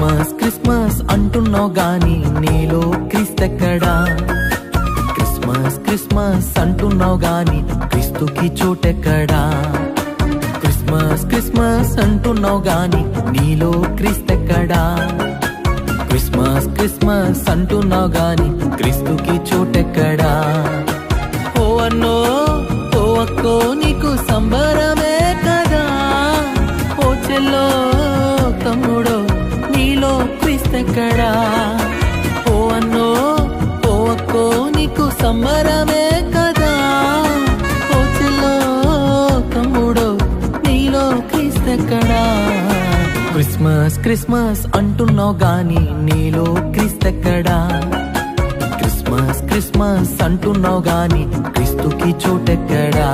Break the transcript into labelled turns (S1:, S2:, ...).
S1: Christmas Christmas అంటున్నావు గాని నీలో క్రీస్తెక్కడా? క్రిస్మస్ క్రిస్మస్ అంటున్నావు గాని క్రీస్తుకి చోటెక్కడా? క్రిస్మస్ క్రిస్మస్ అంటున్నావు గాని నీలో క్రీస్తెక్కడా? క్రిస్మస్ క్రిస్మస్ అంటున్నావు గాని క్రీస్తుకి చోటెక్కడా? ఓ అన్నో ఓ అక్కో నీకు సంబరమే కదా, ఓ చెల్లో తమ్ముడో నీలో క్రీస్తెక్కడా? ఓ అన్నో ఓ అక్కో నీకు సంబరమే కదా, ఓ చెల్లో తమ్ముడో నీలో క్రీస్తెక్కడా? క్రిస్మస్ క్రిస్మస్ అంటున్నావు గాని నీలో క్రీస్తెక్కడా? క్రిస్మస్ క్రిస్మస్ అంటున్నావు గాని క్రీస్తుకి చోటెక్కడా?